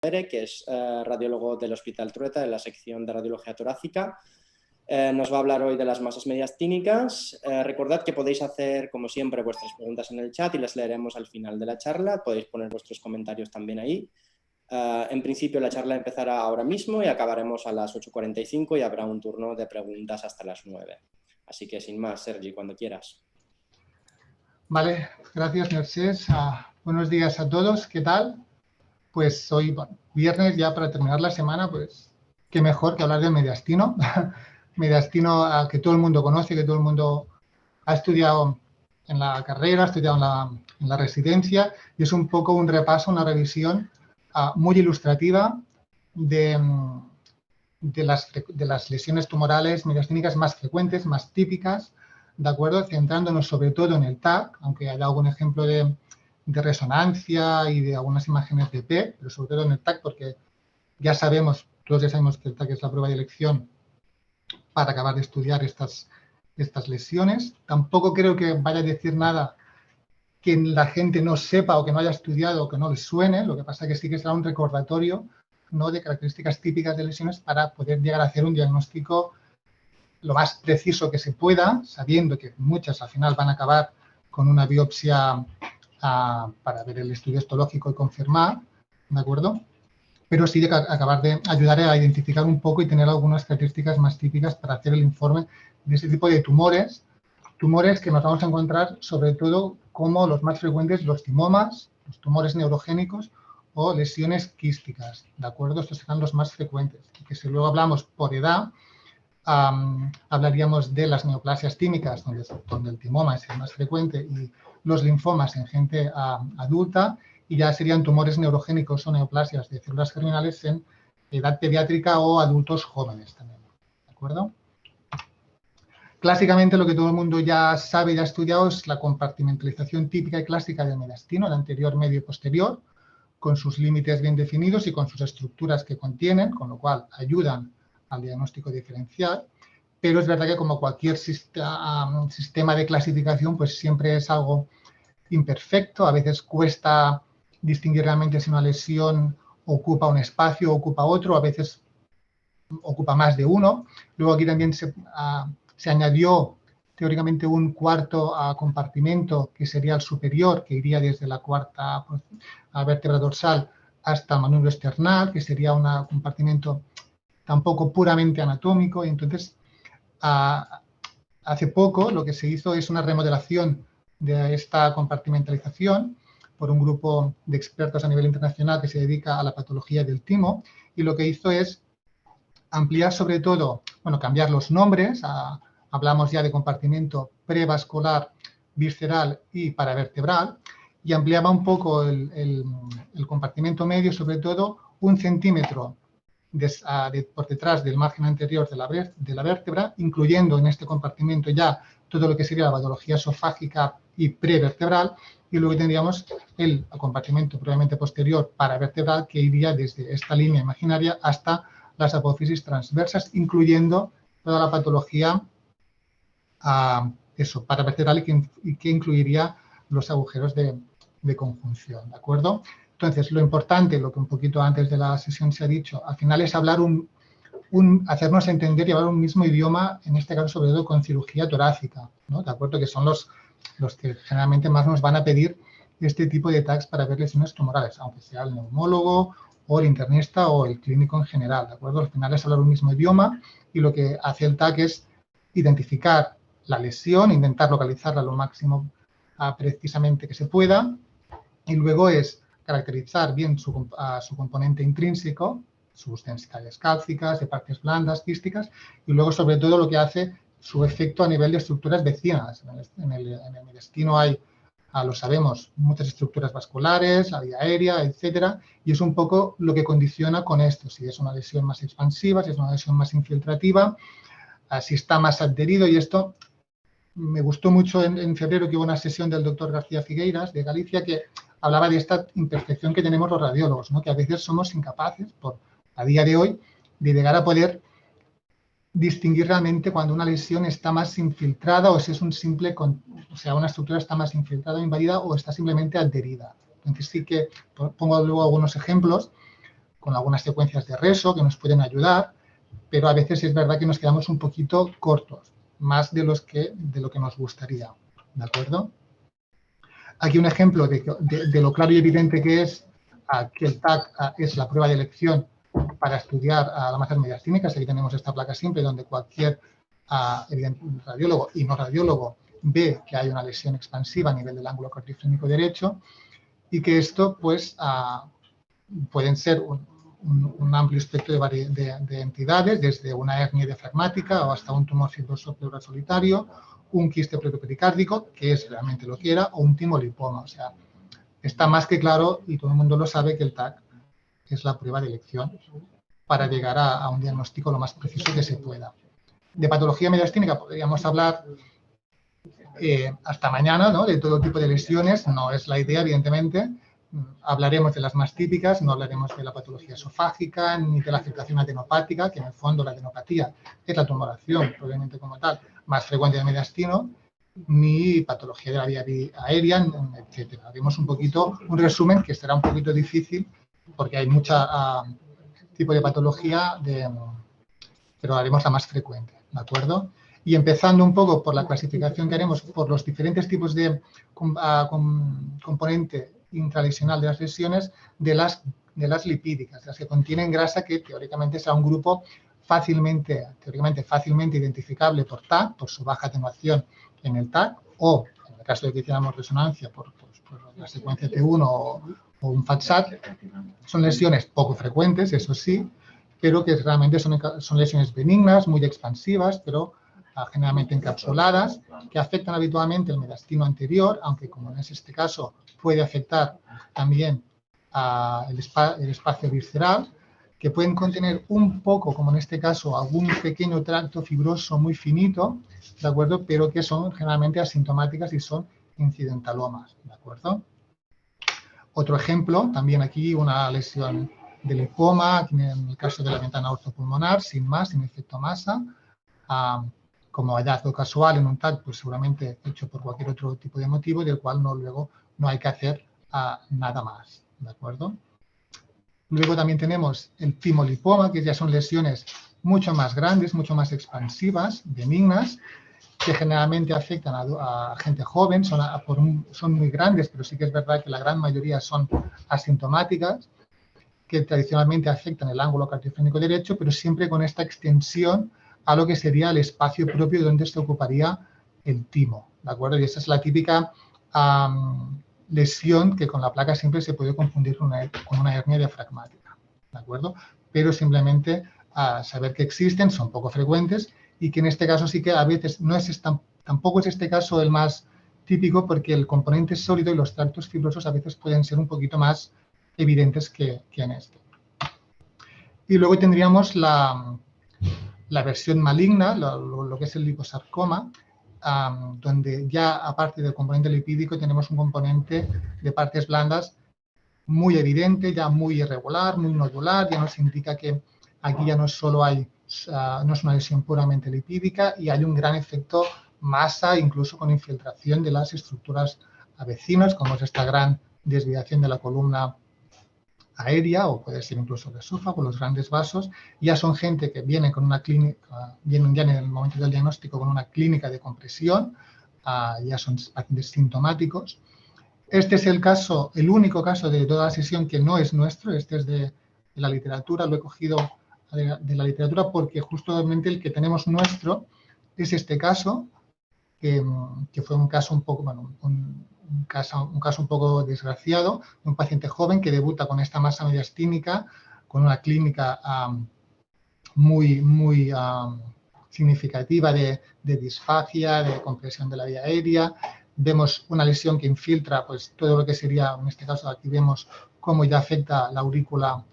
que es radiólogo del Hospital Trueta, de la sección de radiología torácica. Nos va a hablar hoy de las masas mediastínicas. Recordad que podéis hacer, como siempre, vuestras preguntas en el chat y las leeremos al final de la charla. Podéis poner vuestros comentarios también ahí. En principio la charla empezará ahora mismo y acabaremos a las 8:45 y habrá un turno de preguntas hasta las 9. Así que sin más, Sergi, cuando quieras. Vale, gracias, Mercedes. Buenos días a todos, ¿qué tal? Pues hoy, viernes, ya para terminar la semana, pues qué mejor que hablar del mediastino. Mediastino que todo el mundo conoce, que todo el mundo ha estudiado en la carrera, ha estudiado en la residencia, y es un poco un repaso, una revisión muy ilustrativa de las lesiones tumorales mediastínicas más frecuentes, más típicas, ¿de acuerdo? Centrándonos sobre todo en el TAC, aunque haya algún ejemplo de resonancia y de algunas imágenes de P, pero sobre todo en el TAC, porque ya sabemos, todos ya sabemos que el TAC es la prueba de elección para acabar de estudiar estas lesiones. Tampoco creo que vaya a decir nada que la gente no sepa o que no haya estudiado o que no le suene, lo que pasa es que sí que será un recordatorio, ¿no?, de características típicas de lesiones para poder llegar a hacer un diagnóstico lo más preciso que se pueda, sabiendo que muchas al final van a acabar con una biopsia para ver el estudio histológico y confirmar, ¿de acuerdo? Pero sí de acabar de ayudar a identificar un poco y tener algunas características más típicas para hacer el informe de este tipo de tumores que nos vamos a encontrar sobre todo como los más frecuentes, los timomas, los tumores neurogénicos o lesiones quísticas, ¿de acuerdo? Estos serán los más frecuentes. Y que si luego hablamos por edad, hablaríamos de las neoplasias tímicas, donde el timoma es el más frecuente, y los linfomas en gente adulta, y ya serían tumores neurogénicos o neoplasias de células germinales en edad pediátrica o adultos jóvenes también, ¿de acuerdo? Clásicamente lo que todo el mundo ya sabe y ha estudiado es la compartimentalización típica y clásica del mediastino, el anterior, medio y posterior, con sus límites bien definidos y con sus estructuras que contienen, con lo cual ayudan al diagnóstico diferencial, pero es verdad que como cualquier sistema de clasificación, pues siempre es algo imperfecto, a veces cuesta distinguir realmente si una lesión ocupa un espacio o ocupa otro, a veces ocupa más de uno. Luego aquí también se añadió teóricamente un cuarto compartimento que sería el superior, que iría desde la cuarta vértebra dorsal hasta el manubrio esternal, que sería un compartimento tampoco puramente anatómico. Y entonces, hace poco lo que se hizo es una remodelación de esta compartimentalización por un grupo de expertos a nivel internacional que se dedica a la patología del timo, y lo que hizo es ampliar sobre todo, bueno, cambiar los nombres, hablamos ya de compartimento prevascular, visceral y paravertebral, y ampliaba un poco el compartimento medio, sobre todo 1 centímetro por detrás del margen anterior de la vértebra, incluyendo en este compartimento ya todo lo que sería la patología esofágica y prevertebral, y luego tendríamos el compartimento previamente posterior paravertebral, que iría desde esta línea imaginaria hasta las apófisis transversas, incluyendo toda la patología paravertebral y que incluiría los agujeros de conjunción, ¿de acuerdo? Entonces, lo importante, lo que un poquito antes de la sesión se ha dicho, al final es hablar hacernos entender y hablar un mismo idioma, en este caso sobre todo con cirugía torácica, ¿no? ¿De acuerdo? Que son los que generalmente más nos van a pedir este tipo de tags para ver lesiones tumorales, aunque sea el neumólogo o el internista o el clínico en general, ¿de acuerdo? Al final es hablar un mismo idioma, y lo que hace el TAC es identificar la lesión, intentar localizarla lo máximo precisamente que se pueda, y luego es caracterizar bien su componente intrínseco, sus densidades cálcicas, de partes blandas, quísticas, y luego sobre todo lo que hace su efecto a nivel de estructuras vecinas. En el mediastino hay, lo sabemos, muchas estructuras vasculares, la vía aérea, etcétera, y es un poco lo que condiciona con esto, si es una lesión más expansiva, si es una lesión más infiltrativa, si está más adherido. Y esto me gustó mucho en febrero, que hubo una sesión del doctor García Figueiras de Galicia, que hablaba de esta imperfección que tenemos los radiólogos, ¿no? Que a veces somos incapaces, a día de hoy, de llegar a poder distinguir realmente cuando una lesión está más infiltrada o si es una estructura está más infiltrada o invadida o está simplemente adherida. Entonces sí que pongo luego algunos ejemplos, con algunas secuencias de reso que nos pueden ayudar, pero a veces es verdad que nos quedamos un poquito cortos, más de lo que nos gustaría, ¿de acuerdo? Aquí un ejemplo de lo claro y evidente que es que el TAC es la prueba de elección para estudiar las masas medias clínicas. Aquí tenemos esta placa simple donde cualquier radiólogo y no radiólogo ve que hay una lesión expansiva a nivel del ángulo cardiofrénico derecho y que esto pues pueden ser un amplio espectro de entidades, desde una hernia diafragmática o hasta un tumor fibroso pleural solitario, un quiste pleuropericárdico, que es realmente lo que era, o un timolipoma. O sea, está más que claro y todo el mundo lo sabe que el TAC es la prueba de elección para llegar a un diagnóstico lo más preciso que se pueda. De patología mediastínica podríamos hablar hasta mañana, ¿no? De todo tipo de lesiones, no es la idea, evidentemente. Hablaremos de las más típicas, no hablaremos de la patología esofágica ni de la afectación adenopática, que en el fondo la adenopatía es la tumoración, probablemente como tal, más frecuente del mediastino, ni patología de la vía aérea, etc. Haremos un poquito, un resumen que será un poquito difícil porque hay mucha tipo de patología, pero haremos la más frecuente, ¿de acuerdo? Y empezando un poco por la clasificación que haremos por los diferentes tipos de componente intralesional de las lesiones de las lipídicas, las que contienen grasa, que teóricamente será un grupo teóricamente fácilmente identificable por TAC, por su baja atenuación en el TAC, o en el caso de que hiciéramos resonancia por la secuencia T1 o un FAT-SAT. Son lesiones poco frecuentes, eso sí, pero que realmente son lesiones benignas, muy expansivas, pero generalmente encapsuladas, que afectan habitualmente el mediastino anterior, aunque como es este caso, puede afectar también el espacio visceral, que pueden contener un poco, como en este caso, algún pequeño tracto fibroso muy finito, ¿de acuerdo? Pero que son generalmente asintomáticas y son incidentalomas, ¿de acuerdo? Otro ejemplo, también aquí una lesión de lipoma, en el caso de la ventana ortopulmonar, sin más, sin efecto masa, como hallazgo casual en un TAC, pues seguramente hecho por cualquier otro tipo de motivo, del cual luego no hay que hacer nada más, ¿de acuerdo? Luego también tenemos el timolipoma, que ya son lesiones mucho más grandes, mucho más expansivas, benignas, que generalmente afectan a gente joven, son muy grandes, pero sí que es verdad que la gran mayoría son asintomáticas, que tradicionalmente afectan el ángulo cardiofrénico derecho, pero siempre con esta extensión a lo que sería el espacio propio donde se ocuparía el timo, ¿de acuerdo? Y esa es la típica lesión que con la placa siempre se puede confundir con una hernia diafragmática, ¿de acuerdo? Pero simplemente saber que existen, son poco frecuentes y que en este caso sí que a veces tampoco es este caso el más típico porque el componente sólido y los tractos fibrosos a veces pueden ser un poquito más evidentes que en este. Y luego tendríamos la versión maligna, lo que es el liposarcoma, donde ya aparte del componente lipídico tenemos un componente de partes blandas muy evidente, ya muy irregular, muy nodular, ya nos indica que aquí ya no solo no es una lesión puramente lipídica y hay un gran efecto masa, incluso con infiltración de las estructuras vecinas, como es esta gran desviación de la columna aérea o puede ser incluso el esófago, los grandes vasos. Ya son gente que viene con una clínica, vienen ya en el momento del diagnóstico con una clínica de compresión, ya son pacientes sintomáticos. Este es el único caso de toda la sesión que no es nuestro, este es de la literatura, lo he cogido de la literatura porque justamente el que tenemos nuestro es este caso, que fue un caso un poco, bueno, un caso un poco desgraciado, de un paciente joven que debuta con esta masa mediastínica, con una clínica muy significativa de disfagia, de compresión de la vía aérea. Vemos una lesión que infiltra pues, todo lo que sería, en este caso aquí vemos cómo ya afecta la aurícula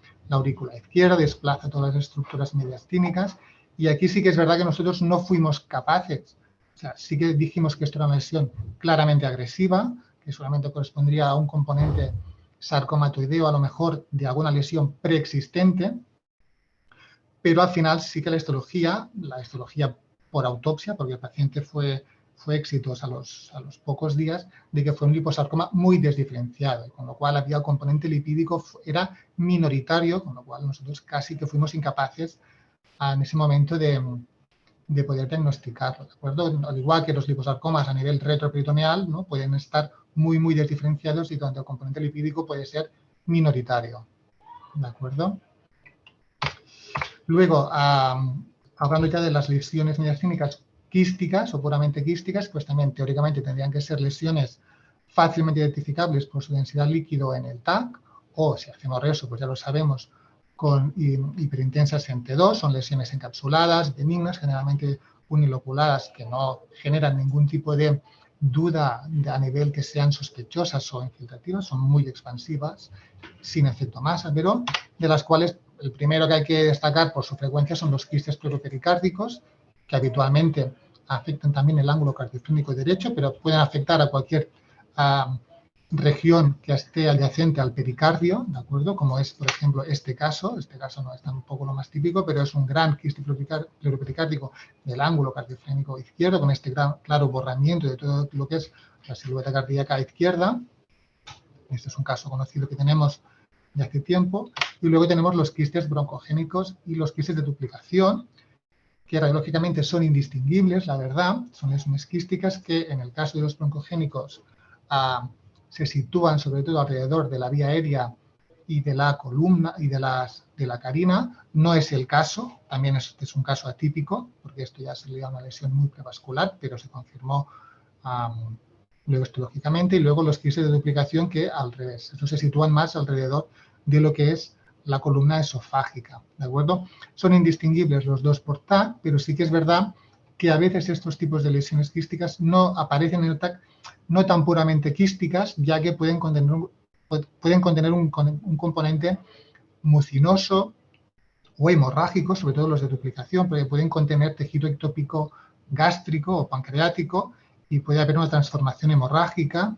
izquierda, desplaza todas las estructuras mediastínicas. Y aquí sí que es verdad que nosotros no fuimos capaces, o sea, sí que dijimos que esto era una lesión claramente agresiva, que solamente correspondría a un componente sarcomatoideo, a lo mejor de alguna lesión preexistente, pero al final sí que la histología por autopsia, porque el paciente fue fue exitosa a los pocos días de que fue un liposarcoma muy desdiferenciado, con lo cual había el componente lipídico, era minoritario, con lo cual nosotros casi que fuimos incapaces en ese momento de poder diagnosticarlo, ¿de acuerdo? Al igual que los liposarcomas a nivel retroperitoneal, ¿no? Pueden estar muy, muy desdiferenciados y donde el componente lipídico puede ser minoritario, ¿de acuerdo? Luego, hablando ya de las lesiones mediastínicas quísticas o puramente quísticas, pues también teóricamente tendrían que ser lesiones fácilmente identificables por su densidad líquido en el TAC, o si hacemos eso, pues ya lo sabemos, con hiperintensas en T2, son lesiones encapsuladas, benignas, generalmente uniloculadas, que no generan ningún tipo de duda a nivel que sean sospechosas o infiltrativas, son muy expansivas, sin efecto masa, pero de las cuales el primero que hay que destacar por su frecuencia son los quistes pleuropericárdicos, que habitualmente afectan también el ángulo cardiofrénico derecho, pero pueden afectar a cualquier región que esté adyacente al pericardio, ¿de acuerdo? Como es, por ejemplo, este caso no es tampoco lo más típico, pero es un gran quiste pleuropericárdico del ángulo cardiofrénico izquierdo, con este claro borramiento de todo lo que es la silueta cardíaca izquierda. Este es un caso conocido que tenemos de hace tiempo. Y luego tenemos los quistes broncogénicos y los quistes de duplicación, que radiológicamente son indistinguibles, la verdad, son lesiones quísticas que en el caso de los broncogénicos se sitúan sobre todo alrededor de la vía aérea y de la columna y de la carina. No es el caso, también es un caso atípico, porque esto ya sería una lesión muy prevascular, pero se confirmó luego histológicamente, y luego los quistes de duplicación que al revés, estos se sitúan más alrededor de lo que es la columna esofágica, ¿de acuerdo? Son indistinguibles los dos por TAC, pero sí que es verdad que a veces estos tipos de lesiones quísticas no aparecen en el TAC no tan puramente quísticas, ya que pueden contener un componente mucinoso o hemorrágico, sobre todo los de duplicación, porque pueden contener tejido ectópico gástrico o pancreático y puede haber una transformación hemorrágica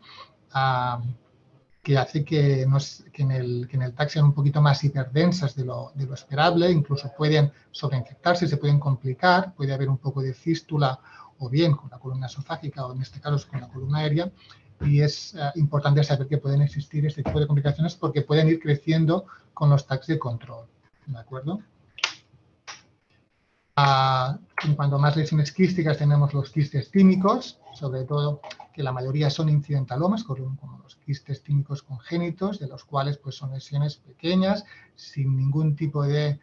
que hace que en el TAC sean un poquito más hiperdensas de lo esperable, incluso pueden sobreinfectarse, se pueden complicar, puede haber un poco de fístula o bien con la columna esofágica o en este caso con la columna aérea, y es importante saber que pueden existir este tipo de complicaciones porque pueden ir creciendo con los TACs de control, ¿de acuerdo? En cuanto a más lesiones quísticas tenemos los quistes tímicos, sobre todo que la mayoría son incidentalomas, como los quistes tímicos congénitos, de los cuales pues, son lesiones pequeñas, sin ningún tipo de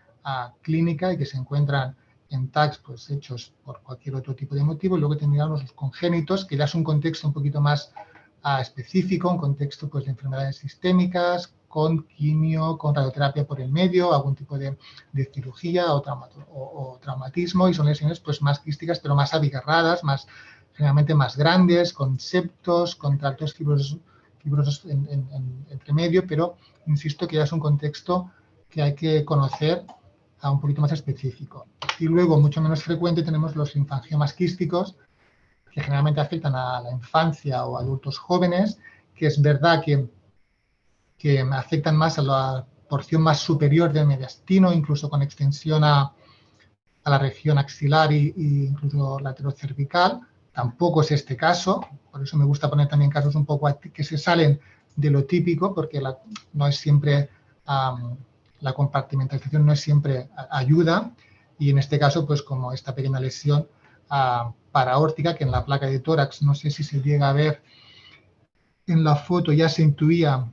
clínica y que se encuentran en TACs pues, hechos por cualquier otro tipo de motivo. Y luego tendríamos los congénitos, que ya es un contexto un poquito más específico, un contexto pues, de enfermedades sistémicas, con quimio, con radioterapia por el medio, algún tipo de cirugía o traumatismo, y son lesiones pues, más quísticas, pero más abigarradas, generalmente más grandes, con septos, con tractos fibrosos entre medio, pero insisto que ya es un contexto que hay que conocer un poquito más específico. Y luego, mucho menos frecuente, tenemos los linfangiomas quísticos, que generalmente afectan a la infancia o adultos jóvenes, que es verdad que afectan más a la porción más superior del mediastino, incluso con extensión a la región axilar e incluso laterocervical. Tampoco es este caso, por eso me gusta poner también casos un poco que se salen de lo típico, porque no es siempre, la compartimentalización no es siempre ayuda, y en este caso, pues como esta pequeña lesión paraórtica, que en la placa de tórax, no sé si se llega a ver en la foto, ya se intuía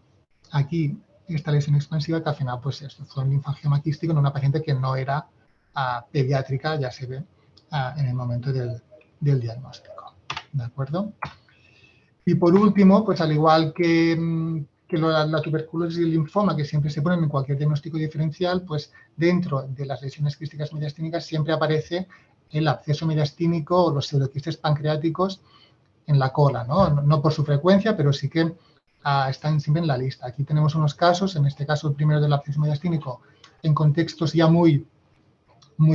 aquí esta lesión expansiva, que al final pues esto fue un linfangioma quístico en una paciente que no era pediátrica, ya se ve en el momento del diagnóstico, ¿de acuerdo? Y por último, pues al igual que la tuberculosis y el linfoma, que siempre se ponen en cualquier diagnóstico diferencial, pues dentro de las lesiones quísticas mediastínicas siempre aparece el absceso mediastínico o los pseudoquistes pancreáticos en la cola, no por su frecuencia, pero sí que están siempre en la lista. Aquí tenemos unos casos, en este caso el primero del absceso mediastínico, en contextos ya muy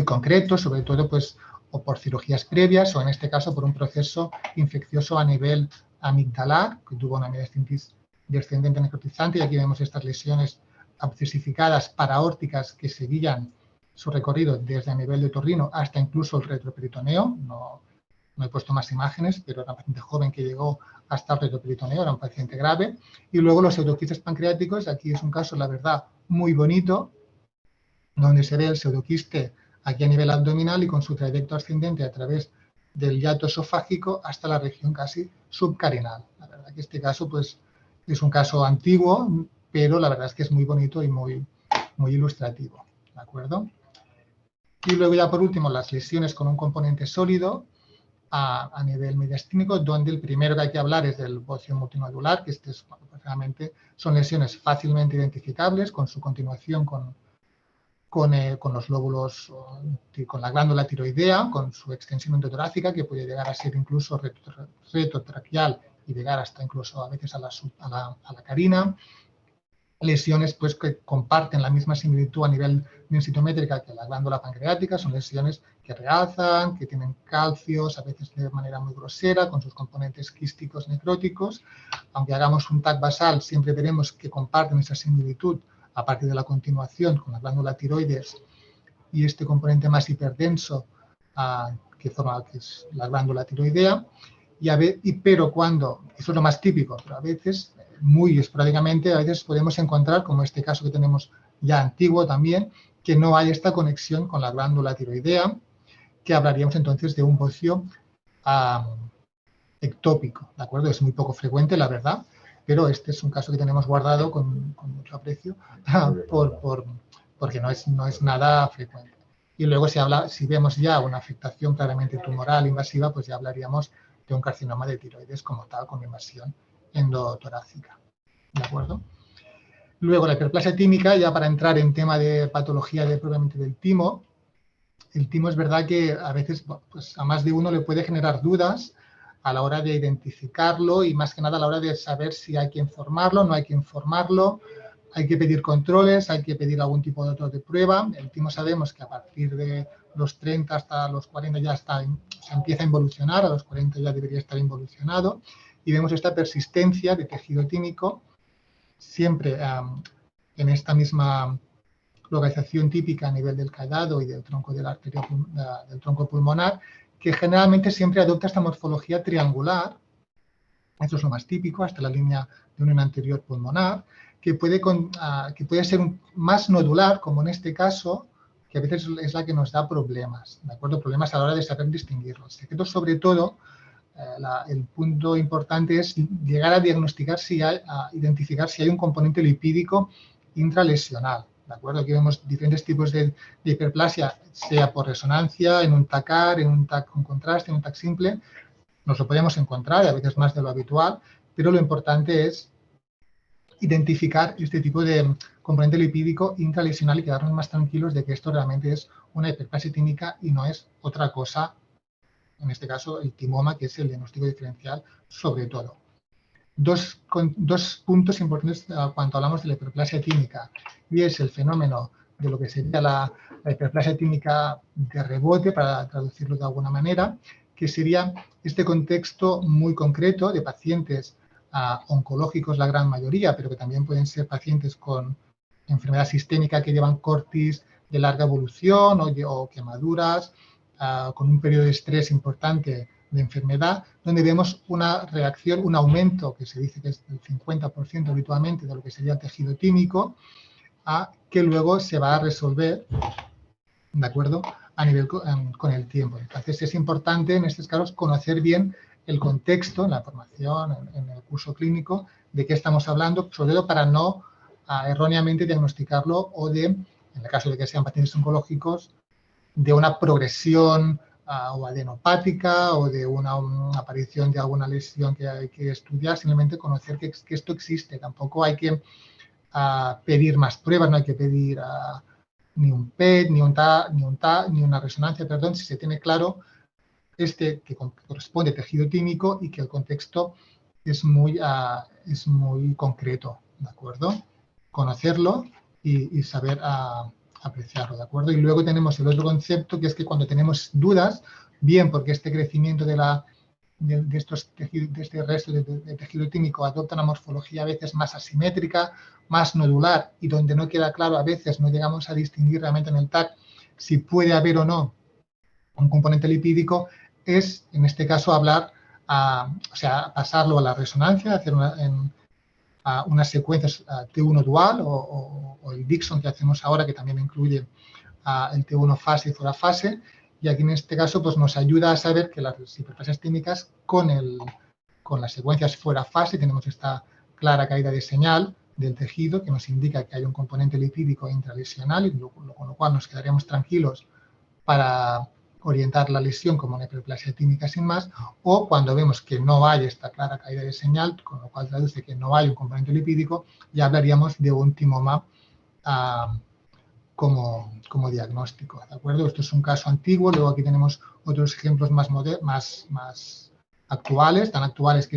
concretos, sobre todo pues, o por cirugías previas o en este caso por un proceso infeccioso a nivel amigdalar, que tuvo una mediastinitis descendente necrotizante, y aquí vemos estas lesiones abscesificadas paraórticas que seguían su recorrido desde a nivel de otorrino hasta incluso el retroperitoneo, no he puesto más imágenes, pero era un paciente joven que llegó hasta el retroperitoneo, era un paciente grave. Y luego los pseudoquistes pancreáticos, aquí es un caso, la verdad, muy bonito, donde se ve el pseudoquiste aquí a nivel abdominal y con su trayecto ascendente a través del hiato esofágico hasta la región casi subcarinal. La verdad que este caso pues, es un caso antiguo, pero la verdad es que es muy bonito y muy ilustrativo. ¿De acuerdo? Y luego ya por último las lesiones con un componente sólido a nivel mediastínico, donde el primero que hay que hablar es del bocio multinodular, que realmente son lesiones fácilmente identificables con su continuación con los lóbulos, con la glándula tiroidea, con su extensión endotorácica, que puede llegar a ser incluso retrotraqueal y llegar hasta incluso a veces a la carina. Lesiones pues, que comparten la misma similitud a nivel densitométrica que la glándula pancreática, son lesiones que realzan, que tienen calcios, a veces de manera muy grosera, con sus componentes quísticos necróticos. Aunque hagamos un TAC basal, siempre veremos que comparten esa similitud a partir de la continuación con la glándula tiroides y este componente más hiperdenso que es la glándula tiroidea. Pero cuando, eso es lo más típico, pero a veces, muy esporádicamente, a veces podemos encontrar, como este caso que tenemos ya antiguo también, que no hay esta conexión con la glándula tiroidea, que hablaríamos entonces de un bocio ectópico, ¿de acuerdo? Es muy poco frecuente, la verdad, pero este es un caso que tenemos guardado con mucho aprecio porque no es nada frecuente. Y luego si vemos ya una afectación claramente tumoral invasiva, pues ya hablaríamos de un carcinoma de tiroides como tal, con invasión endotorácica. ¿De acuerdo? Luego la hiperplasia tímica, ya para entrar en tema de patología propiamente del timo. El timo es verdad que a veces pues a más de uno le puede generar dudas a la hora de identificarlo y más que nada a la hora de saber si hay que informarlo, no hay que informarlo, hay que pedir controles, hay que pedir algún tipo de otro de prueba. El timo sabemos que a partir de los 30 hasta los 40 ya se empieza a involucionar, a los 40 ya debería estar involucionado y vemos esta persistencia de tejido tímico siempre en esta misma localización típica a nivel del callado y del tronco de la arteria del tronco pulmonar, que generalmente siempre adopta esta morfología triangular, esto es lo más típico, hasta la línea de unión anterior pulmonar, que puede ser más nodular, como en este caso, que a veces es la que nos da problemas, ¿de acuerdo? Problemas a la hora de saber distinguirlo. El secreto, sobre todo, el punto importante es llegar a diagnosticar a identificar si hay un componente lipídico intralesional. ¿De acuerdo? Aquí vemos diferentes tipos de hiperplasia, sea por resonancia, en un TAC-AR, en un TAC con contraste, en un TAC simple. Nos lo podemos encontrar, a veces más de lo habitual, pero lo importante es identificar este tipo de componente lipídico intralesional y quedarnos más tranquilos de que esto realmente es una hiperplasia tímica y no es otra cosa, en este caso el timoma, que es el diagnóstico diferencial sobre todo. Dos puntos importantes cuando hablamos de la hiperplasia tímica, y es el fenómeno de lo que sería la hiperplasia tímica de rebote, para traducirlo de alguna manera, que sería este contexto muy concreto de pacientes oncológicos, la gran mayoría, pero que también pueden ser pacientes con enfermedad sistémica que llevan cortis de larga evolución o quemaduras, con un periodo de estrés importante de enfermedad, donde vemos una reacción, un aumento que se dice que es del 50% habitualmente de lo que sería el tejido tímico, que luego se va a resolver, ¿de acuerdo?, a nivel con el tiempo. Entonces es importante en estos casos conocer bien el contexto, en la formación, en el curso clínico, de qué estamos hablando, sobre todo para no erróneamente diagnosticarlo o en el caso de que sean pacientes oncológicos, de una progresión o adenopática o de una aparición de alguna lesión que hay que estudiar, simplemente conocer que esto existe. Tampoco hay que pedir más pruebas, no hay que pedir ni un PET, ni una resonancia, perdón, si se tiene claro que corresponde a tejido tímico y que el contexto es muy concreto, ¿de acuerdo? Conocerlo y saber apreciarlo, ¿de acuerdo? Y luego tenemos el otro concepto, que es que cuando tenemos dudas, bien porque este crecimiento de este resto de tejido tímico adopta una morfología a veces más asimétrica, más nodular, y donde no queda claro, a veces no llegamos a distinguir realmente en el TAC si puede haber o no un componente lipídico, es, en este caso, hablar, o sea, pasarlo a la resonancia, hacer unas secuencias T1 dual o el Dixon que hacemos ahora, que también incluye el T1 fase y fuera fase, y aquí en este caso pues nos ayuda a saber que las hiperplasias tímicas con las secuencias fuera fase tenemos esta clara caída de señal del tejido que nos indica que hay un componente lipídico intralesional y con lo cual nos quedaríamos tranquilos para orientar la lesión como una hiperplasia tímica sin más, o cuando vemos que no hay esta clara caída de señal, con lo cual traduce que no hay un componente lipídico, ya hablaríamos de un timoma como diagnóstico, ¿de acuerdo? Esto es un caso antiguo, luego aquí tenemos otros ejemplos más actuales, tan actuales que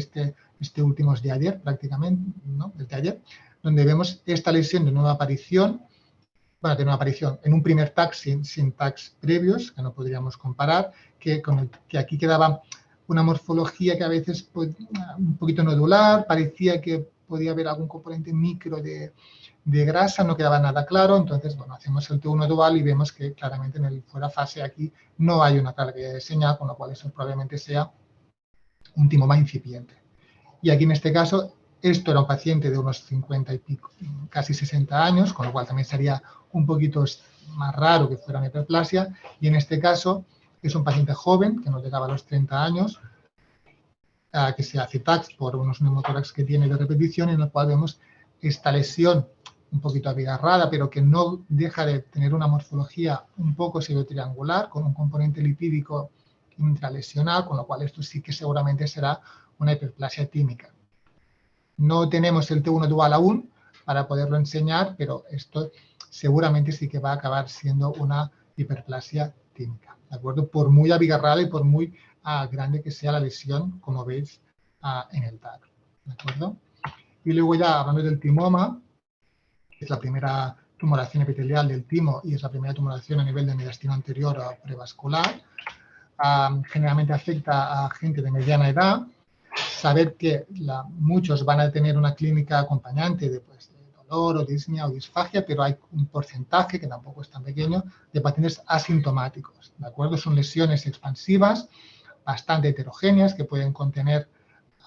este último es de ayer prácticamente, ¿no? El de ayer, donde vemos esta lesión de nueva aparición, bueno, de nueva aparición en un primer tag sin tags previos, que no podríamos comparar, que aquí quedaba una morfología que a veces pues, un poquito nodular, parecía que podía haber algún componente micro de grasa, no quedaba nada claro, entonces, bueno, hacemos el T1 dual y vemos que claramente en el fuera fase aquí no hay una carga de señal, con lo cual eso probablemente sea un timoma incipiente. Y aquí en este caso, esto era un paciente de unos 50 y pico, casi 60 años, con lo cual también sería un poquito más raro que fuera una hiperplasia, y en este caso es un paciente joven, que no llegaba a los 30 años, que se hace TACS por unos neumotórax que tiene de repetición, en el cual vemos esta lesión un poquito abigarrada, pero que no deja de tener una morfología un poco pseudotriangular, con un componente lipídico intralesional, con lo cual esto sí que seguramente será una hiperplasia tímica. No tenemos el T1 dual aún para poderlo enseñar, pero esto seguramente sí que va a acabar siendo una hiperplasia tímica, ¿de acuerdo? Por muy abigarrada y por muy grande que sea la lesión, como veis en el TAC, ¿de acuerdo? Y luego ya hablando del timoma, que es la primera tumoración epitelial del timo y es la primera tumoración a nivel de mediastino anterior o prevascular, generalmente afecta a gente de mediana edad. Saber que muchos van a tener una clínica acompañante de dolor o disnea o disfagia, pero hay un porcentaje, que tampoco es tan pequeño, de pacientes asintomáticos, ¿de acuerdo? Son lesiones expansivas, bastante heterogéneas, que pueden contener,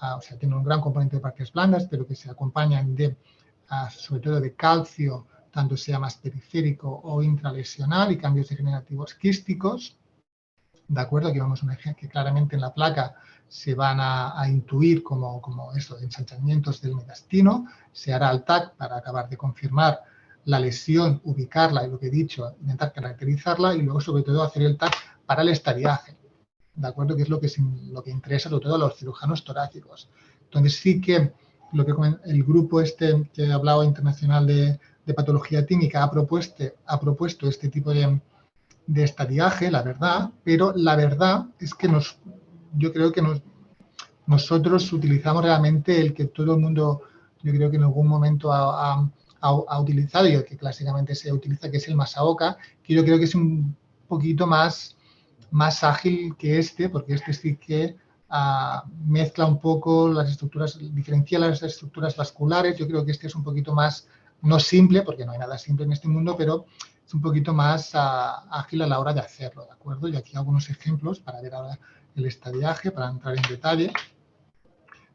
o sea, tienen un gran componente de partes blandas, pero que se acompañan de, sobre todo de calcio, tanto sea más periférico o intralesional, y cambios degenerativos quísticos, ¿de acuerdo? Aquí vemos un ejemplo que claramente en la placa se van a intuir como esto, ensanchamientos del mediastino, se hará el TAC para acabar de confirmar la lesión, ubicarla y lo que he dicho, intentar caracterizarla y luego sobre todo hacer el TAC para el estadiaje, ¿de acuerdo? Que es lo que interesa sobre todo a los cirujanos torácicos. Entonces sí que el grupo este que he hablado internacional de patología tímica ha propuesto este tipo de estadiaje, la verdad, pero la verdad es que yo creo que nosotros utilizamos realmente el que todo el mundo, yo creo que en algún momento ha utilizado y el que clásicamente se utiliza, que es el Masaoka, que yo creo que es un poquito más ágil que este, porque este sí que mezcla un poco las estructuras, diferencia las estructuras vasculares. Yo creo que este es un poquito más, no simple, porque no hay nada simple en este mundo, pero es un poquito más ágil a la hora de hacerlo, ¿de acuerdo? Y aquí algunos ejemplos para ver ahora el estadiaje, para entrar en detalle.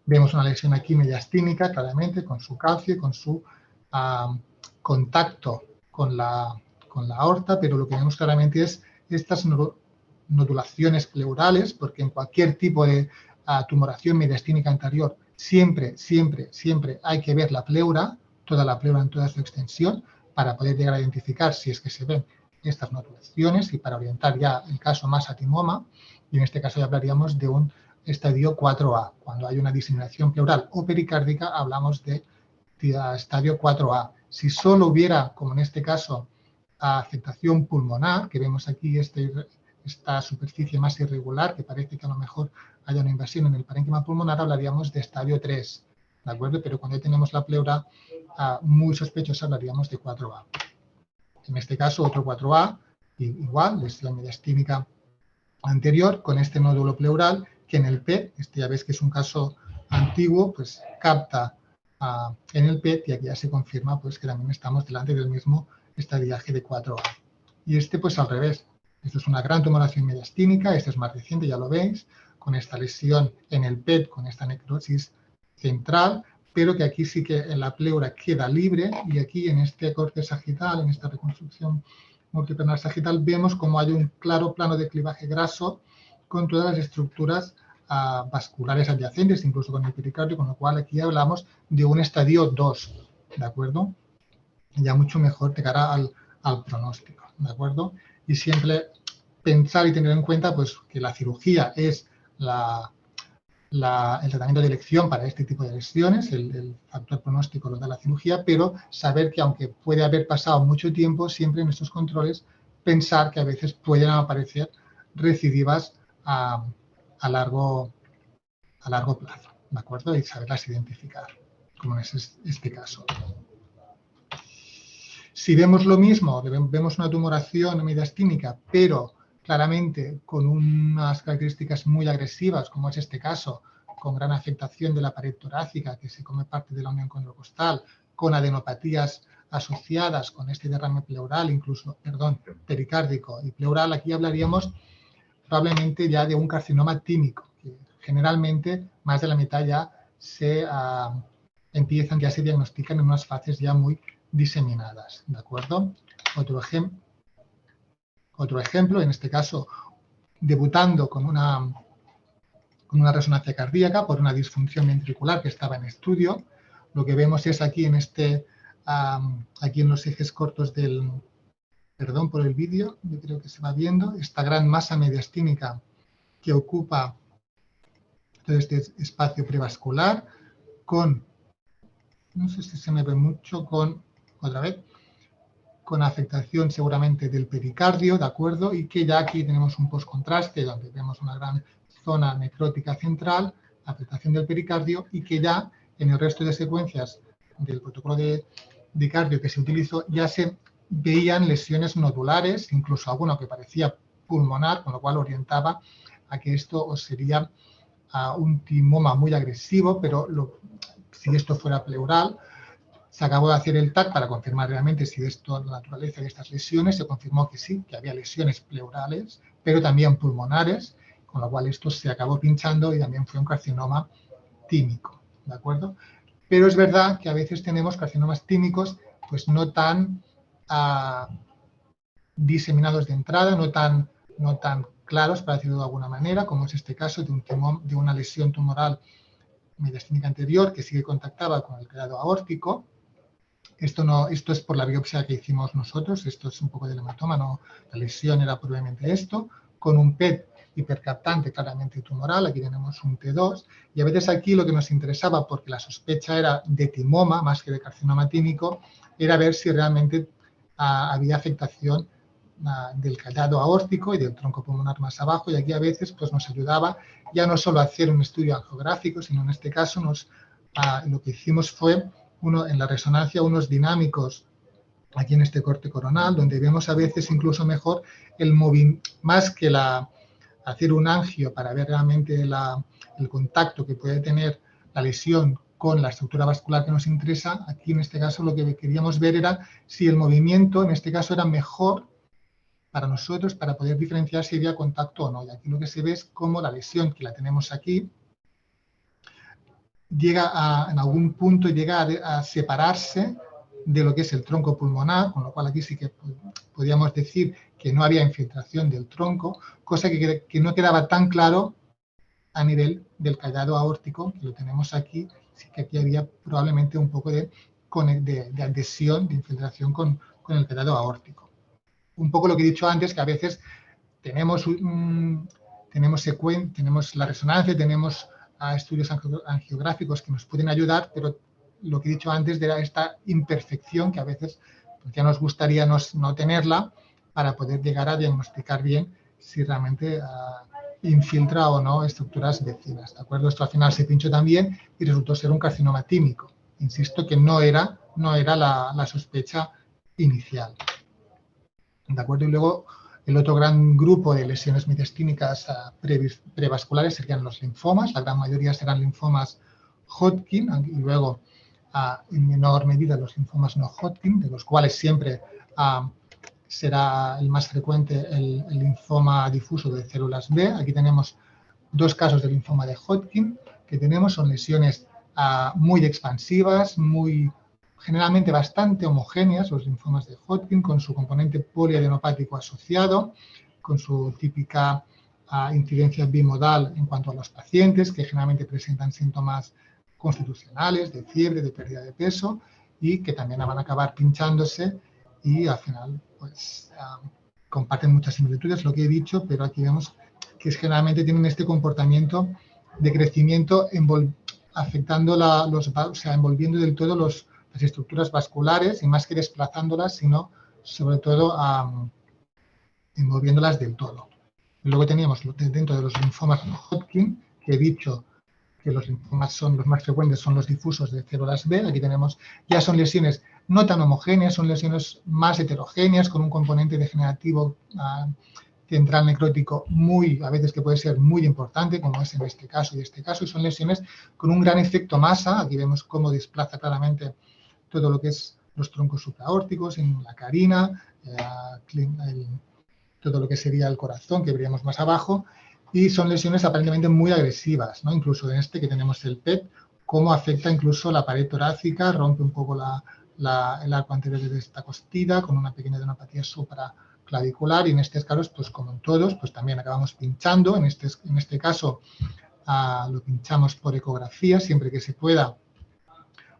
Vemos una lesión aquí mediastínica, claramente, con su calcio y con su contacto con la aorta, pero lo que vemos claramente es estas nodulaciones pleurales, porque en cualquier tipo de tumoración mediastínica anterior siempre hay que ver la pleura, toda la pleura en toda su extensión, para poder llegar a identificar si es que se ven estas nodulaciones y para orientar ya el caso más a timoma, y en este caso ya hablaríamos de un estadio 4A. Cuando hay una diseminación pleural o pericárdica hablamos de estadio 4A. Si solo hubiera, como en este caso, afectación pulmonar, que vemos aquí esta superficie más irregular, que parece que a lo mejor haya una invasión en el parénquima pulmonar, hablaríamos de estadio 3, ¿de acuerdo? Pero cuando tenemos la pleura muy sospechosa, hablaríamos de 4A. En este caso, otro 4A, igual, es la mediastínica anterior, con este nódulo pleural, que en el PET, ya ves que es un caso antiguo, pues capta en el PET y aquí ya se confirma pues que también estamos delante del mismo estadiaje de 4A. Y este pues al revés, Esto es una gran tumoración mediastínica, este es más reciente, ya lo veis, con esta lesión en el PET, con esta necrosis central, pero que aquí sí que en la pleura queda libre, y aquí en este corte sagital, en esta reconstrucción multiplanar sagital, vemos como hay un claro plano de clivaje graso con todas las estructuras vasculares adyacentes, incluso con el pericardio, con lo cual aquí hablamos de un estadio 2, ¿de acuerdo? Ya mucho mejor de cara al pronóstico, ¿de acuerdo? Y siempre pensar y tener en cuenta pues, que la cirugía es el tratamiento de elección para este tipo de lesiones, el factor pronóstico lo da la cirugía, pero saber que aunque puede haber pasado mucho tiempo, siempre en estos controles pensar que a veces pueden aparecer recidivas a largo plazo, ¿de acuerdo? Y saberlas identificar, como en este caso. Si vemos lo mismo, vemos una tumoración mediastínica, pero claramente con unas características muy agresivas, como es este caso, con gran afectación de la pared torácica, que se come parte de la unión condrocostal, con adenopatías asociadas con este derrame pleural, incluso, pericárdico y pleural, aquí hablaríamos probablemente ya de un carcinoma tímico, que generalmente más de la mitad ya se diagnostican en unas fases ya muy diseminadas, ¿de acuerdo? Otro ejemplo, en este caso, debutando con una resonancia cardíaca por una disfunción ventricular que estaba en estudio. Lo que vemos es aquí en aquí en los ejes cortos del, perdón por el vídeo, yo creo que se va viendo, esta gran masa mediastínica que ocupa todo este espacio prevascular con, no sé si se me ve mucho, otra vez, con afectación seguramente del pericardio, ¿de acuerdo? Y que ya aquí tenemos un postcontraste donde vemos una gran zona necrótica central, afectación del pericardio, y que ya en el resto de secuencias del protocolo de cardio que se utilizó ya se veían lesiones nodulares, incluso alguno que parecía pulmonar, con lo cual orientaba a que esto sería un timoma muy agresivo, pero si esto fuera pleural, se acabó de hacer el TAC para confirmar realmente si esto, la naturaleza de estas lesiones, se confirmó que sí, que había lesiones pleurales, pero también pulmonares, con lo cual esto se acabó pinchando y también fue un carcinoma tímico, ¿de acuerdo? Pero es verdad que a veces tenemos carcinomas tímicos pues no tan diseminados de entrada, no tan claros, para decirlo de alguna manera, como es este caso de una lesión tumoral mediastínica anterior que sí que contactaba con el callado aórtico. Esto es por la biopsia que hicimos nosotros, esto es un poco del hematoma, no, la lesión era probablemente esto, con un PET hipercaptante claramente tumoral, aquí tenemos un T2, y a veces aquí lo que nos interesaba, porque la sospecha era de timoma más que de carcinoma tímico, era ver si realmente había afectación del callado aórtico y del tronco pulmonar más abajo, y aquí a veces pues, nos ayudaba ya no solo a hacer un estudio angiográfico, sino en este caso lo que hicimos fue en la resonancia unos dinámicos aquí en este corte coronal, donde vemos a veces incluso mejor el movimiento, más que hacer un angio para ver realmente el contacto que puede tener la lesión con la estructura vascular que nos interesa. Aquí en este caso lo que queríamos ver era si el movimiento en este caso era mejor para nosotros para poder diferenciar si había contacto o no. Y aquí lo que se ve es cómo la lesión que la tenemos aquí en algún punto llega a separarse de lo que es el tronco pulmonar, con lo cual aquí sí que podríamos decir que no había infiltración del tronco, cosa que no quedaba tan claro a nivel del callado aórtico, que lo tenemos aquí, sí que aquí había probablemente un poco de adhesión, de infiltración con el callado aórtico. Un poco lo que he dicho antes, que a veces tenemos la resonancia, tenemos estudios angiográficos que nos pueden ayudar, pero lo que he dicho antes de esta imperfección que a veces pues ya nos gustaría no tenerla para poder llegar a diagnosticar bien si realmente infiltra o no estructuras vecinas, ¿de acuerdo? Esto al final se pinchó también y resultó ser un carcinoma tímico. Insisto que no era la sospecha inicial, ¿de acuerdo? Y luego el otro gran grupo de lesiones mediastínicas prevasculares serían los linfomas, la gran mayoría serán linfomas Hodgkin, y luego en menor medida los linfomas no Hodgkin, de los cuales siempre será el más frecuente el linfoma difuso de células B. Aquí tenemos dos casos de linfoma de Hodgkin que tenemos, son lesiones muy expansivas, generalmente bastante homogéneas, los linfomas de Hodgkin, con su componente poliadenopático asociado, con su típica incidencia bimodal en cuanto a los pacientes, que generalmente presentan síntomas constitucionales, de fiebre, de pérdida de peso, y que también van a acabar pinchándose y al final pues comparten muchas similitudes, lo que he dicho, pero aquí vemos que generalmente tienen este comportamiento de crecimiento afectando envolviendo del todo las estructuras vasculares y más que desplazándolas, sino sobre todo envolviéndolas del todo. Luego teníamos dentro de los linfomas de Hodgkin, que he dicho que los linfomas los más frecuentes son los difusos de células B. Aquí tenemos, ya son lesiones no tan homogéneas, son lesiones más heterogéneas, con un componente degenerativo central necrótico a veces que puede ser muy importante, como es en este caso y este caso, y son lesiones con un gran efecto masa. Aquí vemos cómo desplaza claramente todo lo que es los troncos supraórticos, en la carina, todo lo que sería el corazón, que veríamos más abajo, y son lesiones aparentemente muy agresivas, ¿no? Incluso en este que tenemos el PET, cómo afecta incluso la pared torácica, rompe un poco el arco anterior de esta costilla con una pequeña adenopatía supraclavicular, y en estos casos, pues como en todos, pues también acabamos pinchando. En este caso lo pinchamos por ecografía siempre que se pueda.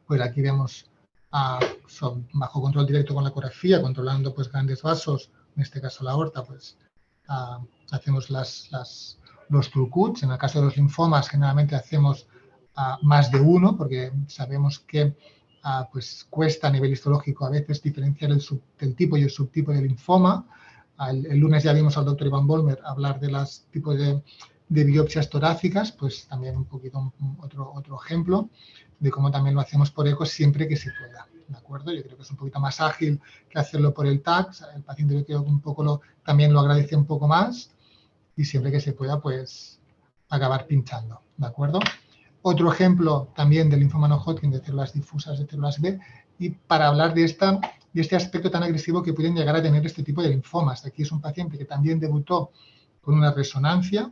Pues aquí vemos bajo control directo con la ecografía, controlando pues grandes vasos, en este caso la aorta, pues hacemos los trucuts. En el caso de los linfomas generalmente hacemos más de uno, porque sabemos que pues cuesta a nivel histológico a veces diferenciar el tipo y el subtipo de linfoma. El lunes ya vimos al doctor Iván Vollmer hablar de los tipos de biopsias torácicas, pues también un poquito otro ejemplo de cómo también lo hacemos por eco siempre que se pueda, ¿de acuerdo? Yo creo que es un poquito más ágil que hacerlo por el TAC. El paciente yo creo que un poco también lo agradece un poco más, y siempre que se pueda, pues acabar pinchando, ¿de acuerdo? Otro ejemplo también del linfoma no Hodgkin de células difusas de células B, y para hablar de este aspecto tan agresivo que pueden llegar a tener este tipo de linfomas. Aquí es un paciente que también debutó con una resonancia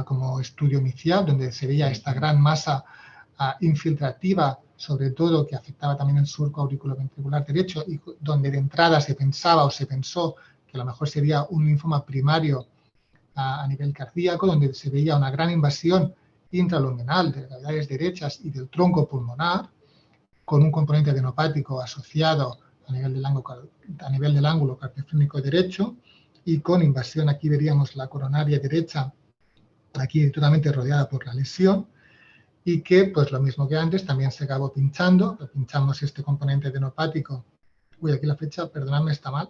como estudio inicial, donde se veía esta gran masa infiltrativa, sobre todo que afectaba también el surco auriculoventricular derecho, y donde de entrada se pensaba o se pensó que a lo mejor sería un linfoma primario a nivel cardíaco, donde se veía una gran invasión intraluminal de las cavidades derechas y del tronco pulmonar, con un componente adenopático asociado a nivel del ángulo cardiofrénico derecho, y con invasión, aquí veríamos la coronaria derecha, aquí totalmente rodeada por la lesión, y que, pues lo mismo que antes, también se acabó pinchando. Pinchamos este componente adenopático. Uy, aquí la flecha, perdonadme, está mal.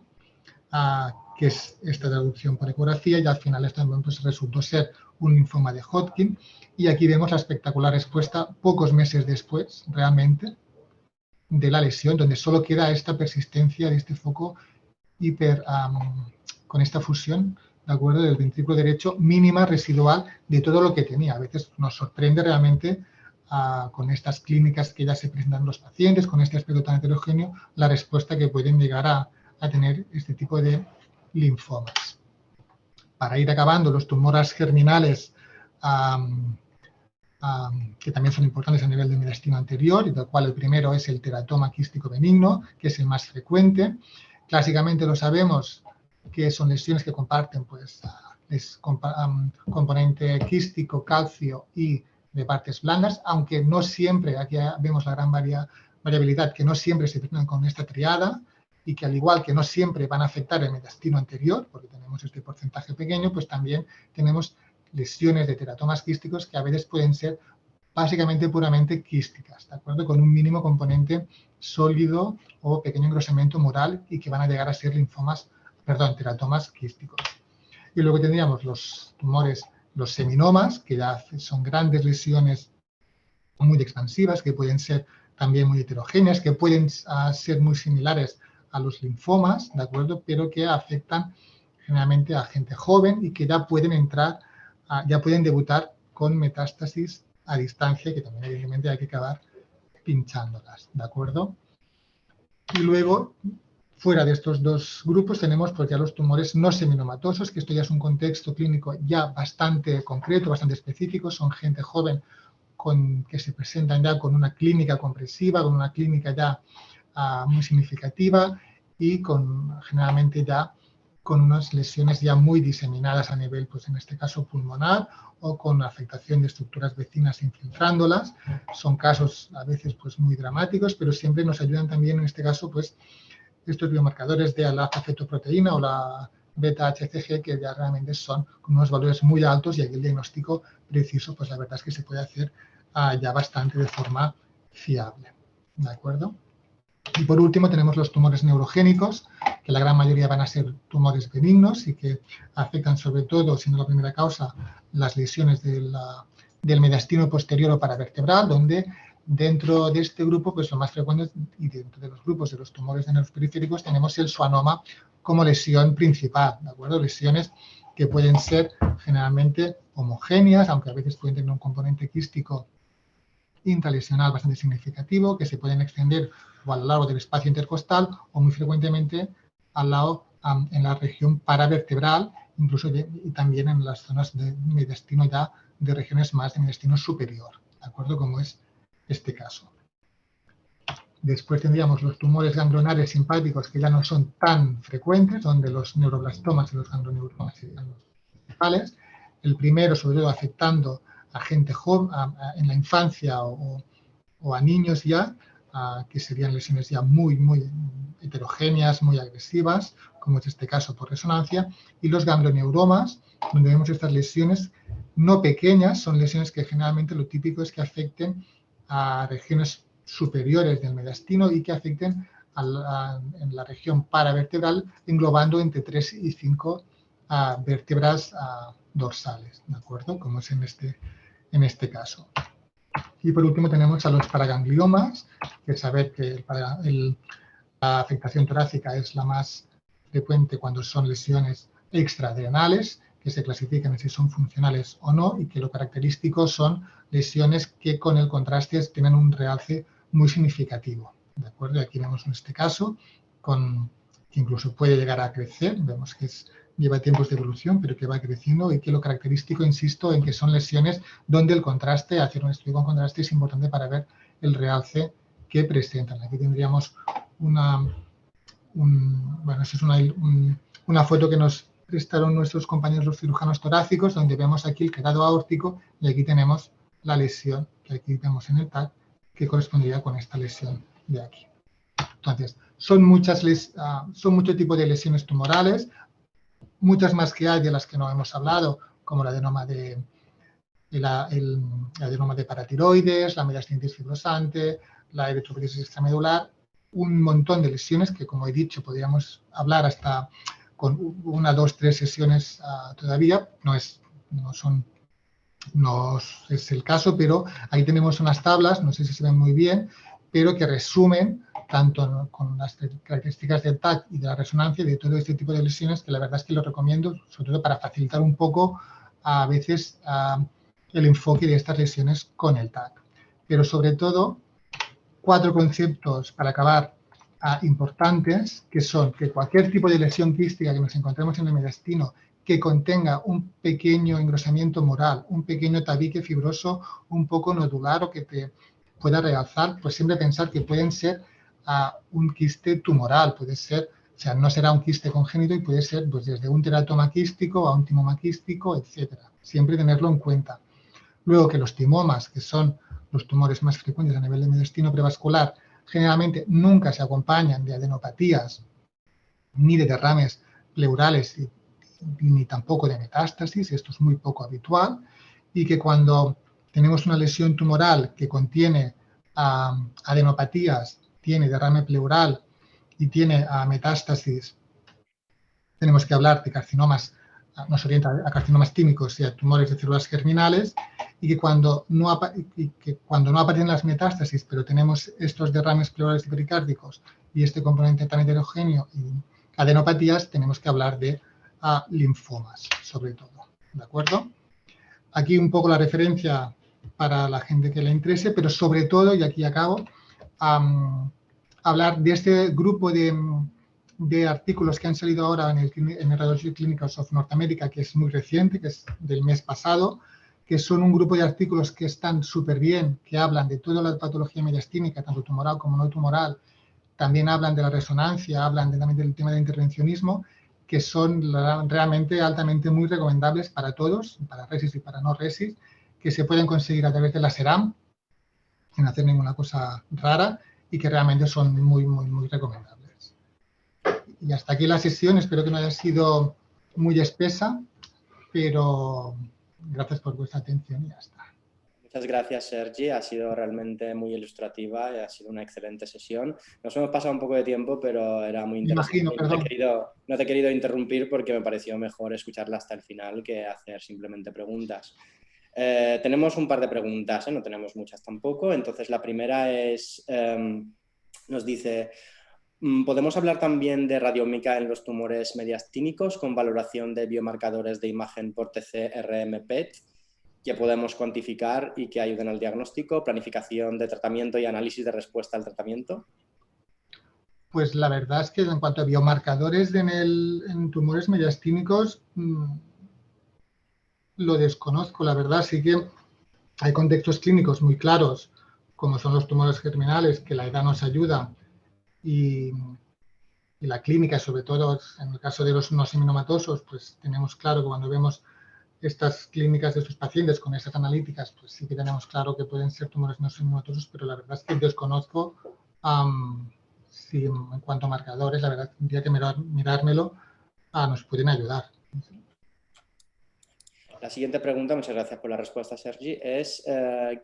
Que es esta traducción por ecografía, y al final esto pues, resultó ser un linfoma de Hodgkin. Y aquí vemos la espectacular respuesta pocos meses después, realmente, de la lesión, donde solo queda esta persistencia de este foco con esta fusión, ¿de acuerdo?, del ventrículo derecho mínima residual de todo lo que tenía. A veces nos sorprende realmente con estas clínicas que ya se presentan en los pacientes, con este aspecto tan heterogéneo, la respuesta que pueden llegar a tener este tipo de linfomas. Para ir acabando, los tumores germinales, que también son importantes a nivel de mediastino anterior, y del cual el primero es el teratoma quístico benigno, que es el más frecuente. Clásicamente lo sabemos que son lesiones que comparten pues, componente quístico, calcio y de partes blandas, aunque no siempre, aquí vemos la gran variabilidad, que no siempre se presentan con esta triada, y que al igual que no siempre van a afectar el mediastino anterior, porque tenemos este porcentaje pequeño, pues también tenemos lesiones de teratomas quísticos que a veces pueden ser básicamente puramente quísticas, ¿de acuerdo?, con un mínimo componente sólido o pequeño engrosamiento mural, y que van a llegar a ser teratomas quísticos. Y luego tendríamos los tumores, los seminomas, que ya son grandes lesiones muy expansivas, que pueden ser también muy heterogéneas, que pueden ser muy similares a los linfomas, ¿de acuerdo?, pero que afectan generalmente a gente joven y que ya pueden ya pueden debutar con metástasis a distancia, que también evidentemente hay que acabar pinchándolas, ¿de acuerdo? Y luego Fuera de estos dos grupos tenemos pues, ya los tumores no seminomatosos, que esto ya es un contexto clínico ya bastante concreto, bastante específico. Son gente joven que se presentan ya con una clínica compresiva, con una clínica ya muy significativa y generalmente ya con unas lesiones ya muy diseminadas a nivel, pues en este caso pulmonar, o con afectación de estructuras vecinas infiltrándolas. Son casos a veces pues muy dramáticos, pero siempre nos ayudan también en este caso pues estos biomarcadores de la alfa-fetoproteína o la beta-HCG, que ya realmente son con unos valores muy altos, y aquí el diagnóstico preciso, pues la verdad es que se puede hacer ya bastante de forma fiable. ¿De acuerdo? Y por último tenemos los tumores neurogénicos, que la gran mayoría van a ser tumores benignos y que afectan sobre todo, siendo la primera causa, las lesiones del mediastino posterior o paravertebral, donde dentro de este grupo, pues lo más frecuente, y dentro de los grupos de los tumores de nervios periféricos, tenemos el schwannoma como lesión principal, ¿de acuerdo? Lesiones que pueden ser generalmente homogéneas, aunque a veces pueden tener un componente quístico intralesional bastante significativo, que se pueden extender o a lo largo del espacio intercostal o muy frecuentemente al lado en la región paravertebral, incluso y también en las zonas de mediastino ya de regiones más de mediastino superior, ¿de acuerdo? Como es este caso. Después tendríamos los tumores ganglionares simpáticos, que ya no son tan frecuentes, donde los neuroblastomas y los ganglioneuromas serían los principales. El primero, sobre todo, afectando a gente joven, en la infancia o a niños ya, que serían lesiones ya muy heterogéneas, muy agresivas, como es este caso por resonancia, y los ganglioneuromas, donde vemos estas lesiones no pequeñas, son lesiones que generalmente lo típico es que afecten a regiones superiores del mediastino y que afecten en la región paravertebral, englobando entre 3 y 5 vértebras dorsales, ¿de acuerdo? Como es en este caso. Y por último tenemos a los paragangliomas, que saber que la afectación torácica es la más frecuente cuando son lesiones extraadrenales, que se clasifican en si son funcionales o no, y que lo característico son lesiones que con el contraste tienen un realce muy significativo. ¿De acuerdo? Y aquí vemos en este caso, que incluso puede llegar a crecer, vemos que lleva tiempos de evolución, pero que va creciendo, y que lo característico, insisto, en que son lesiones donde el contraste, hacer un estudio con contraste es importante para ver el realce que presentan. Aquí tendríamos esa es una foto que nos prestaron nuestros compañeros los cirujanos torácicos, donde vemos aquí el quedado aórtico y aquí tenemos la lesión que aquí vemos en el TAC, que correspondería con esta lesión de aquí. Entonces, son mucho tipo de lesiones tumorales, muchas más que hay de las que no hemos hablado, como el adenoma de paratiroides, la mediastinitis fibrosante, la eritropoiesis extramedular, un montón de lesiones que, como he dicho, podríamos hablar hasta con 1, 2, 3 sesiones todavía. No es el caso, pero ahí tenemos unas tablas, no sé si se ven muy bien, pero que resumen tanto con las características del TAC y de la resonancia de todo este tipo de lesiones, que la verdad es que lo recomiendo, sobre todo para facilitar un poco a veces el enfoque de estas lesiones con el TAC. Pero sobre todo, 4 conceptos para acabar importantes, que son que cualquier tipo de lesión quística que nos encontremos en el mediastino que contenga un pequeño engrosamiento mural, un pequeño tabique fibroso un poco nodular o que te pueda realzar, pues siempre pensar que pueden ser un quiste tumoral, puede ser, o sea, no será un quiste congénito y puede ser pues, desde un teratoma quístico a un timoma quístico, etcétera. Siempre tenerlo en cuenta. Luego que los timomas, que son los tumores más frecuentes a nivel de mediastino prevascular, generalmente nunca se acompañan de adenopatías ni de derrames pleurales ni tampoco de metástasis, esto es muy poco habitual, y que cuando tenemos una lesión tumoral que contiene adenopatías, tiene derrame pleural y tiene metástasis, tenemos que hablar de carcinomas, nos orienta a carcinomas tímicos y a tumores de células germinales, y que cuando no aparecen las metástasis, pero tenemos estos derrames pleurales y pericárdicos y este componente tan heterogéneo y adenopatías, tenemos que hablar de linfomas, sobre todo. ¿De acuerdo? Aquí un poco la referencia para la gente que le interese, pero sobre todo, y aquí acabo, hablar de este grupo de de artículos que han salido ahora en el Radiology Clinicals of North America, que es muy reciente, que es del mes pasado, que son un grupo de artículos que están súper bien, que hablan de toda la patología mediastínica, tanto tumoral como no tumoral, también hablan de la resonancia, hablan también del tema del intervencionismo, que son realmente altamente muy recomendables para todos, para resis y para no resis, que se pueden conseguir a través de la SERAM, sin hacer ninguna cosa rara, y que realmente son muy, muy, muy recomendables. Y hasta aquí la sesión, espero que no haya sido muy espesa, pero gracias por vuestra atención y ya está. Muchas gracias, Sergi. Ha sido realmente muy ilustrativa y ha sido una excelente sesión. Nos hemos pasado un poco de tiempo, pero era muy interesante. Me imagino, perdón. No te he querido interrumpir porque me pareció mejor escucharla hasta el final que hacer simplemente preguntas. Tenemos un par de preguntas, no tenemos muchas tampoco. Entonces, la primera es, nos dice, ¿podemos hablar también de radiomica en los tumores mediastínicos con valoración de biomarcadores de imagen por TC, RM, PET que podemos cuantificar y que ayuden al diagnóstico, planificación de tratamiento y análisis de respuesta al tratamiento? Pues la verdad es que en cuanto a biomarcadores en tumores mediastínicos, lo desconozco, la verdad. Sí que hay contextos clínicos muy claros, como son los tumores germinales, que la edad nos ayuda, y la clínica, sobre todo en el caso de los no seminомatosos, pues tenemos claro que cuando vemos estas clínicas de estos pacientes con esas analíticas, pues sí que tenemos claro que pueden ser tumores no seminomatosos, pero la verdad es que desconozco si en cuanto a marcadores, la verdad tendría que mirármelo, nos pueden ayudar. La siguiente pregunta, muchas gracias por la respuesta, Sergi, es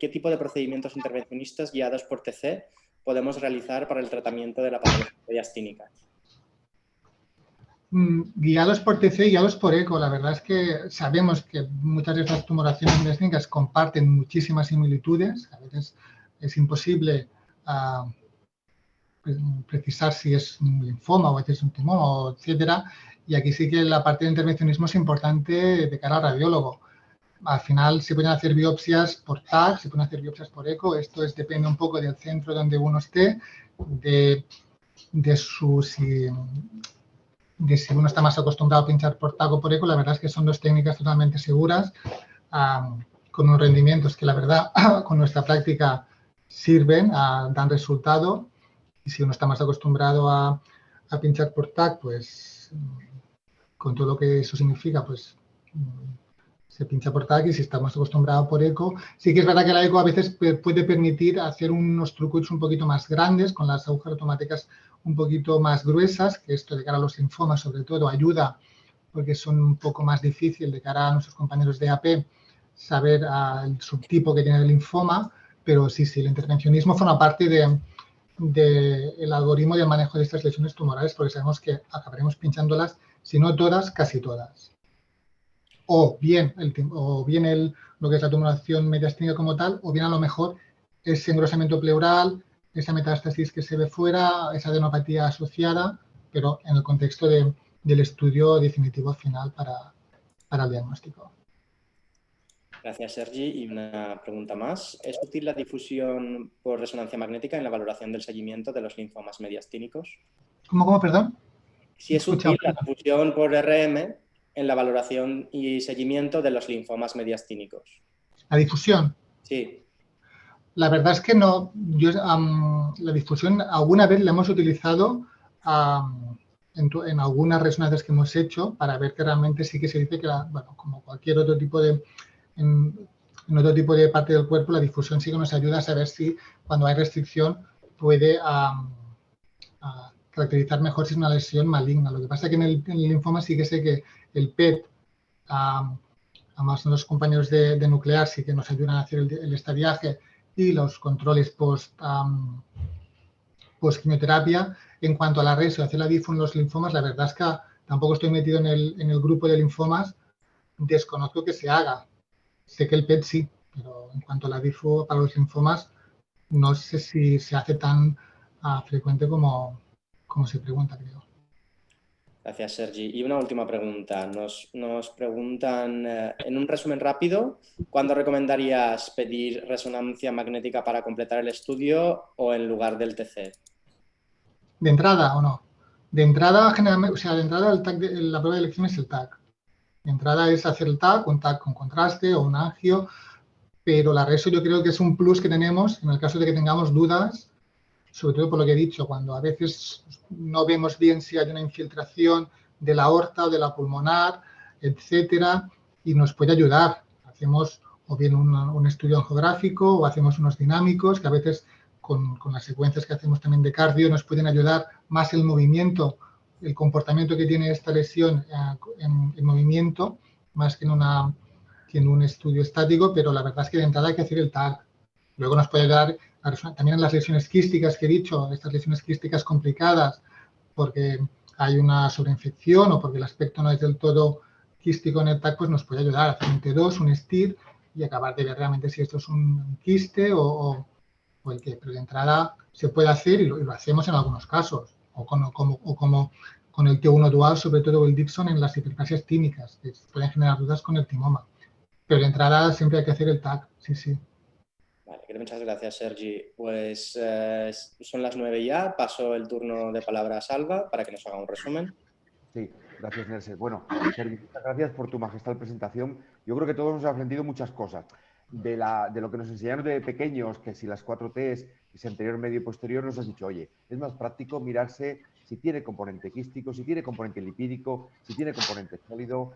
¿qué tipo de procedimientos intervencionistas guiados por TC podemos realizar para el tratamiento de la patología mediastínica? Guiados por TC y guiados por ECO. La verdad es que sabemos que muchas de estas tumoraciones mediastínicas comparten muchísimas similitudes. A veces es imposible precisar si es un linfoma o a veces es un tumor, etcétera. Y aquí sí que la parte de intervencionismo es importante de cara al radiólogo. Al final se pueden hacer biopsias por TAC, se pueden hacer biopsias por ECO. Esto depende un poco del centro donde uno esté, de si uno está más acostumbrado a pinchar por TAC o por ECO. La verdad es que son dos técnicas totalmente seguras, con unos rendimientos que la verdad con nuestra práctica sirven, dan resultado. Y si uno está más acostumbrado a pinchar por TAC, pues con todo lo que eso significa, pues se pincha por TAC. Y si está más acostumbrado por ECO, sí que es verdad que la ECO a veces puede permitir hacer unos trucos un poquito más grandes, con las agujas automáticas un poquito más gruesas, que esto de cara a los linfomas sobre todo ayuda, porque son un poco más difícil de cara a nuestros compañeros de AP saber el subtipo que tiene el linfoma, pero sí, el intervencionismo forma parte del algoritmo de manejo de estas lesiones tumorales, porque sabemos que acabaremos pinchándolas, si no todas, casi todas. O bien lo que es la tumoración mediastínica como tal, o bien a lo mejor ese engrosamiento pleural, esa metástasis que se ve fuera, esa adenopatía asociada, pero en el contexto del estudio definitivo final para el diagnóstico. Gracias, Sergi. Y una pregunta más. ¿Es útil la difusión por resonancia magnética en la valoración del seguimiento de los linfomas mediastínicos? ¿Cómo, perdón? Si es útil la difusión por RM en la valoración y seguimiento de los linfomas mediastínicos. ¿La difusión? Sí. La verdad es que no. La difusión alguna vez la hemos utilizado en algunas resonancias que hemos hecho para ver que realmente sí que se dice que, como cualquier otro tipo en otro tipo de parte del cuerpo, la difusión sí que nos ayuda a saber si cuando hay restricción puede caracterizar mejor si es una lesión maligna. Lo que pasa es que en el linfoma sí que sé que el PET, además los compañeros de nuclear sí que nos ayudan a hacer el estadiaje y los controles post quimioterapia. En cuanto a la red, si hace la difu en los linfomas, la verdad es que tampoco estoy metido en el grupo de linfomas, desconozco que se haga. Sé que el PET sí, pero en cuanto a la difu para los linfomas, no sé si se hace tan frecuente como se pregunta, creo. Gracias, Sergi. Y una última pregunta. Nos preguntan, en un resumen rápido, ¿cuándo recomendarías pedir resonancia magnética para completar el estudio o en lugar del TC? ¿De entrada o no? De entrada, generalmente, o sea, de entrada el TAC la prueba de elección es el TAC. De entrada es hacer el TAC, un TAC con contraste o un angio, pero la RESO yo creo que es un plus que tenemos en el caso de que tengamos dudas, sobre todo por lo que he dicho, cuando a veces no vemos bien si hay una infiltración de la aorta o de la pulmonar, etcétera, y nos puede ayudar. Hacemos o bien un estudio angiográfico o hacemos unos dinámicos que a veces con las secuencias que hacemos también de cardio nos pueden ayudar más el movimiento, el comportamiento que tiene esta lesión en movimiento, más que en un estudio estático, pero la verdad es que de entrada hay que hacer el TAC. Luego nos puede dar también en las lesiones quísticas que he dicho, estas lesiones quísticas complicadas, porque hay una sobreinfección o porque el aspecto no es del todo quístico en el TAC, pues nos puede ayudar a hacer un T2, un STIR y acabar de ver realmente si esto es un quiste o el que. Pero de entrada se puede hacer y lo hacemos en algunos casos, o como con el T1 dual, sobre todo el Dixon en las hiperplasias tímicas, que pueden generar dudas con el timoma. Pero de entrada siempre hay que hacer el TAC, sí, sí. Vale, muchas gracias, Sergi. Pues son las 9 ya. Paso el turno de palabra a Salva para que nos haga un resumen. Sí, gracias, Nerses. Bueno, Sergi, muchas gracias por tu magistral presentación. Yo creo que todos nos ha aprendido muchas cosas. De lo que nos enseñaron de pequeños, que si las 4 Ts, si anterior, medio y posterior, nos has dicho, oye, es más práctico mirarse si tiene componente quístico, si tiene componente lipídico, si tiene componente sólido.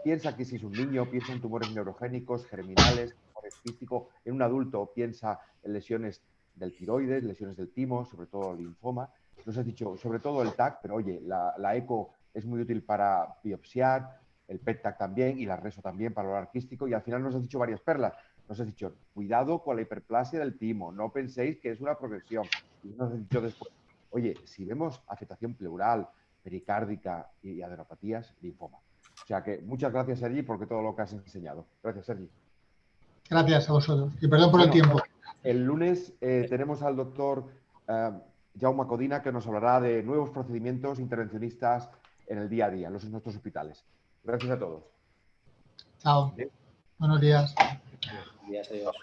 Piensa que si es un niño, piensa en tumores neurogénicos, germinales, tumores quísticos. En un adulto piensa en lesiones del tiroides, lesiones del timo, sobre todo linfoma. Nos has dicho, sobre todo el TAC, pero oye, la eco es muy útil para biopsiar, el PET-TAC también y la RESO también para el quístico. Y al final nos has dicho varias perlas. Nos has dicho, cuidado con la hiperplasia del timo, no penséis que es una progresión. Y nos has dicho después, oye, si vemos afectación pleural, pericárdica y adenopatías, linfoma. O sea que muchas gracias, Sergi, por todo lo que has enseñado. Gracias, Sergi. Gracias a vosotros. Y perdón por el tiempo. El lunes tenemos al doctor Jaume Codina, que nos hablará de nuevos procedimientos intervencionistas en el día a día, en nuestros hospitales. Gracias a todos. Chao. Buenos días. Buenos días, adiós.